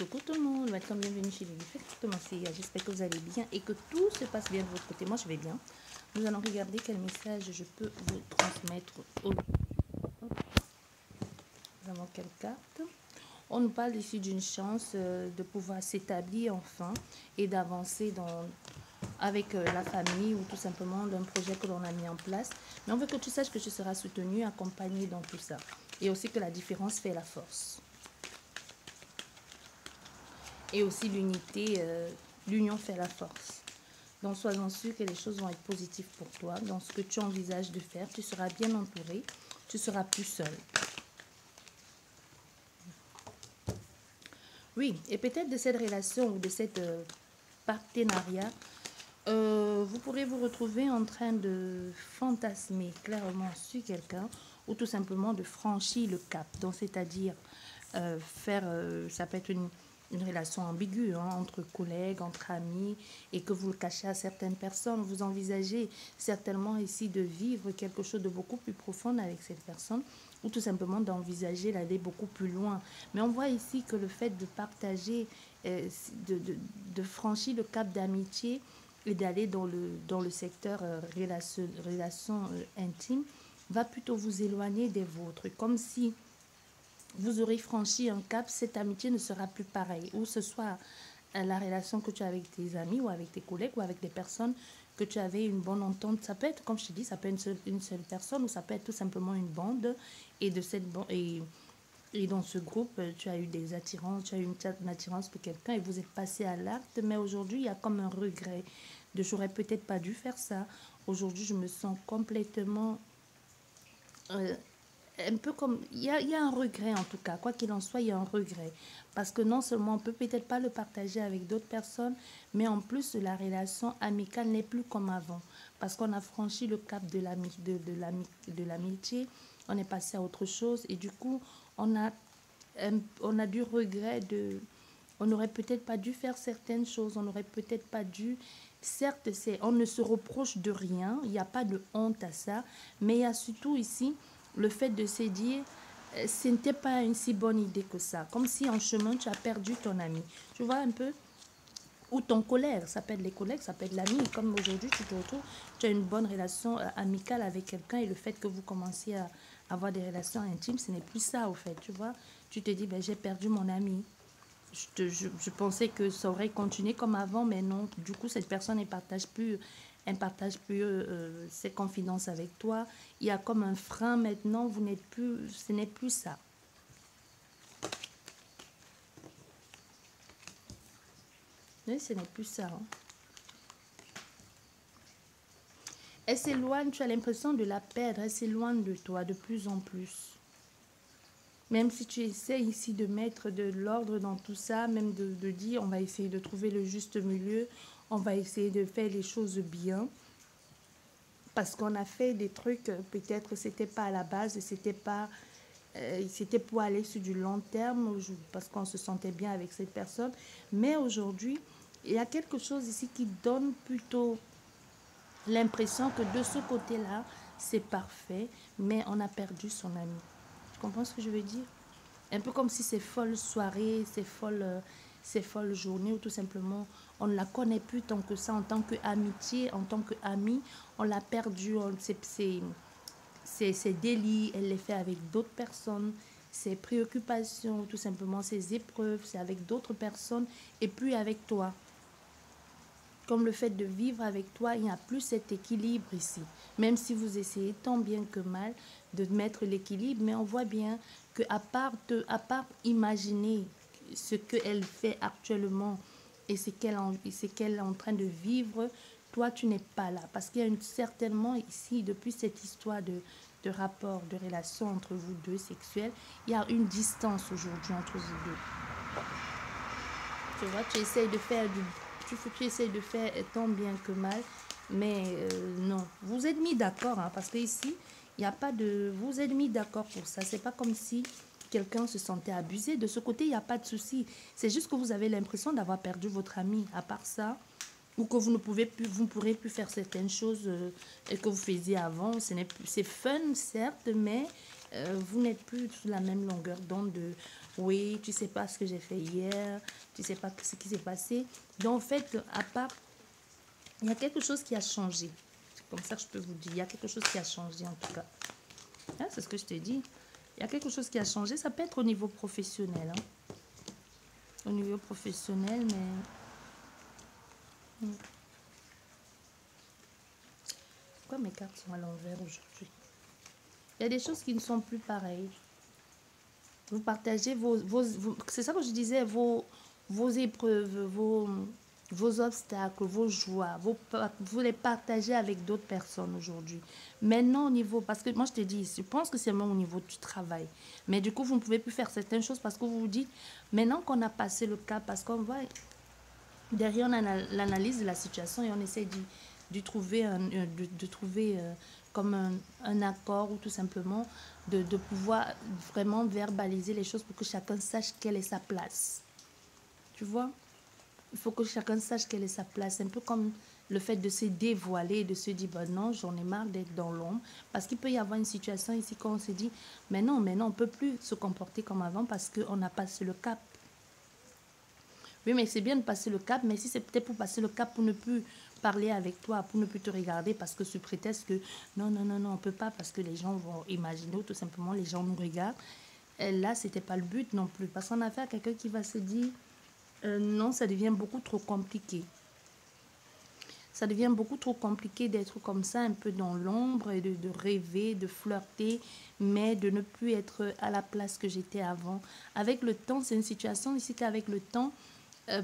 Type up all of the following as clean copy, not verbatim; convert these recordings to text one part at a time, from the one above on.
Coucou tout le monde, welcome, bienvenue chez Lily. J'espère que vous allez bien et que tout se passe bien de votre côté. Moi, je vais bien. Nous allons regarder quel message je peux vous transmettre aujourd'hui. Nous avons quelle carte? On nous parle ici d'une chance de pouvoir s'établir enfin et d'avancer avec la famille ou tout simplement d'un projet que l'on a mis en place. Mais on veut que tu saches que tu seras soutenu, accompagné dans tout ça. Et aussi que la différence fait la force. Et aussi l'unité, l'union fait la force. Donc sois-en sûr que les choses vont être positives pour toi. Dans ce que tu envisages de faire, tu seras bien entouré, tu seras plus seul. Oui, et peut-être de cette relation ou de cette partenariat, vous pourrez vous retrouver en train de fantasmer clairement sur quelqu'un ou tout simplement de franchir le cap. Donc c'est-à-dire ça peut être une relation ambiguë entre collègues, entre amis, et que vous le cachez à certaines personnes. Vous envisagez certainement ici de vivre quelque chose de beaucoup plus profond avec cette personne, ou tout simplement d'envisager d'aller beaucoup plus loin. Mais on voit ici que le fait de partager, de franchir le cap d'amitié et d'aller dans le secteur relation intime, va plutôt vous éloigner des vôtres, comme si vous aurez franchi un cap, cette amitié ne sera plus pareille. Ou ce soit la relation que tu as avec tes amis ou avec tes collègues ou avec des personnes que tu avais une bonne entente. Ça peut être, comme je te dis, ça peut être une seule personne ou ça peut être tout simplement une bande. Et de cette bande, et dans ce groupe, tu as eu des attirances, tu as eu une attirance pour quelqu'un et vous êtes passé à l'acte. Mais aujourd'hui, il y a comme un regret de j'aurais peut-être pas dû faire ça. Aujourd'hui, je me sens complètement... un peu comme, il y a un regret en tout cas, quoi qu'il en soit, il y a un regret. Parce que non seulement on peut peut-être pas le partager avec d'autres personnes, mais en plus la relation amicale n'est plus comme avant. Parce qu'on a franchi le cap de l'amitié, on est passé à autre chose et du coup, on a du regret on n'aurait peut-être pas dû faire certaines choses, on n'aurait peut-être pas dû... Certes, on ne se reproche de rien, il n'y a pas de honte à ça, mais il y a surtout ici le fait de se dire ce n'était pas une si bonne idée que ça. Comme si en chemin, tu as perdu ton ami. Tu vois un peu? Ou ton collègue, ça peut être les collègues, ça peut être l'ami. Comme aujourd'hui, tu te retrouves, tu as une bonne relation amicale avec quelqu'un et le fait que vous commenciez à avoir des relations intimes, ce n'est plus ça au fait, tu vois. Tu te dis, ben, j'ai perdu mon ami. Je pensais que ça aurait continué comme avant, mais non. Du coup, cette personne ne partage plus, ses confidences avec toi. Il y a comme un frein maintenant, vous n'êtes plus, ce n'est plus ça. Mais ce n'est plus ça. Elle s'éloigne, tu as l'impression de la perdre, elle s'éloigne de toi de plus en plus. Même si tu essaies ici de mettre de l'ordre dans tout ça, même de dire on va essayer de trouver le juste milieu, on va essayer de faire les choses bien. Parce qu'on a fait des trucs, peut-être c'était pas à la base, c'était pour aller sur du long terme, parce qu'on se sentait bien avec cette personne. Mais aujourd'hui, il y a quelque chose ici qui donne plutôt l'impression que de ce côté-là, c'est parfait, mais on a perdu son ami. Tu comprends ce que je veux dire? Un peu comme si ces folles soirées, ces folles journées, ou tout simplement, on ne la connaît plus tant que ça, en tant qu'amitié, en tant qu'ami, on l'a perdu. Ses délits, elle les fait avec d'autres personnes, ses préoccupations, tout simplement, ses épreuves, c'est avec d'autres personnes, et puis avec toi. Comme le fait de vivre avec toi, il n'y a plus cet équilibre ici. Même si vous essayez tant bien que mal de mettre l'équilibre, mais on voit bien qu'à part imaginer ce qu'elle fait actuellement et ce qu'elle est en train de vivre, toi, tu n'es pas là. Parce qu'il y a certainement ici, depuis cette histoire de rapport, de relation entre vous deux sexuels, il y a une distance aujourd'hui entre vous deux. Tu vois, tu essayes de faire tu essayes de faire tant bien que mal, mais non. Vous êtes mis d'accord, parce que ici, il n'y a pas de... Vous êtes mis d'accord pour ça. C'est pas comme si quelqu'un se sentait abusé. De ce côté, il n'y a pas de souci. C'est juste que vous avez l'impression d'avoir perdu votre ami. À part ça, ou que vous ne pourrez plus faire certaines choses que vous faisiez avant. C'est fun, certes, mais vous n'êtes plus sur la même longueur d'onde Oui, tu sais pas ce que j'ai fait hier, tu sais pas ce qui s'est passé. Donc, en fait, à part, il y a quelque chose qui a changé. C'est comme ça que je peux vous dire. Il y a quelque chose qui a changé, en tout cas. Hein, c'est ce que je te dis. Il y a quelque chose qui a changé. Ça peut être au niveau professionnel. Hein. Au niveau professionnel, mais... Pourquoi mes cartes sont à l'envers aujourd'hui? Il y a des choses qui ne sont plus pareilles. Vous partagez c'est ça que je disais, vos épreuves, vos obstacles, vos joies, vous les partagez avec d'autres personnes aujourd'hui. Maintenant, au niveau, parce que moi je te dis, je pense que c'est même au niveau du travail. Mais du coup, vous ne pouvez plus faire certaines choses parce que vous vous dites, maintenant qu'on a passé le cap, parce qu'on va derrière l'analyse de la situation et on essaie de trouver, de trouver comme un accord ou tout simplement de pouvoir vraiment verbaliser les choses pour que chacun sache quelle est sa place. Tu vois? Il faut que chacun sache quelle est sa place. Un peu comme le fait de se dévoiler, de se dire, ben non, j'en ai marre d'être dans l'ombre. Parce qu'il peut y avoir une situation ici quand on se dit, mais non, on ne peut plus se comporter comme avant parce qu'on n'a pas passé le cap. Oui, mais c'est bien de passer le cap, mais si c'est peut-être pour passer le cap, pour ne plus parler avec toi, pour ne plus te regarder, parce que sous prétexte que non, non, non, non, on ne peut pas, parce que les gens vont imaginer, ou tout simplement les gens nous regardent. Et là, ce n'était pas le but non plus, parce qu'on a affaire à quelqu'un qui va se dire, non, ça devient beaucoup trop compliqué. Ça devient beaucoup trop compliqué d'être comme ça, un peu dans l'ombre, et de rêver, de flirter, mais de ne plus être à la place que j'étais avant. Avec le temps, c'est une situation ici qu'avec le temps,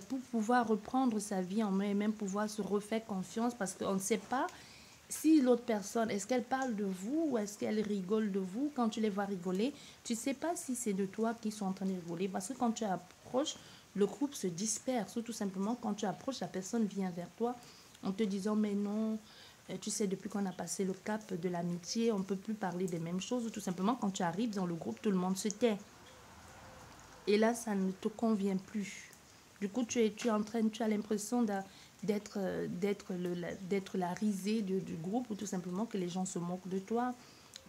pour pouvoir reprendre sa vie en main et même pouvoir se refaire confiance parce qu'on ne sait pas si l'autre personne, est-ce qu'elle parle de vous ou est-ce qu'elle rigole de vous. Quand tu les vois rigoler, tu ne sais pas si c'est de toi qu'ils sont en train de rigoler parce que quand tu approches, le groupe se disperse ou tout simplement quand tu approches, la personne vient vers toi en te disant mais non, tu sais, depuis qu'on a passé le cap de l'amitié, on ne peut plus parler des mêmes choses ou tout simplement quand tu arrives dans le groupe, tout le monde se tait. Et là, ça ne te convient plus. Du coup, tu es en train, tu as l'impression d'être la risée du groupe ou tout simplement que les gens se moquent de toi.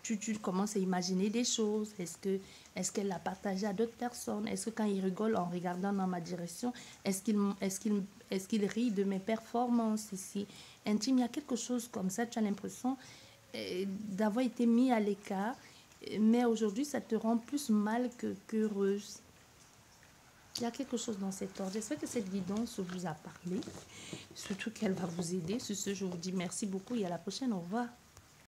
Tu commences à imaginer des choses. Est-ce qu'elle l'a partagé à d'autres personnes? Est-ce que quand ils rigolent en regardant dans ma direction, est-ce qu'il rit de mes performances ici intime? Il y a quelque chose comme ça. Tu as l'impression d'avoir été mis à l'écart. Mais aujourd'hui, ça te rend plus mal qu'heureuse. Il y a quelque chose dans cet ordre. J'espère que cette guidance vous a parlé. Surtout qu'elle va vous aider. Sur ce, je vous dis merci beaucoup et à la prochaine. Au revoir.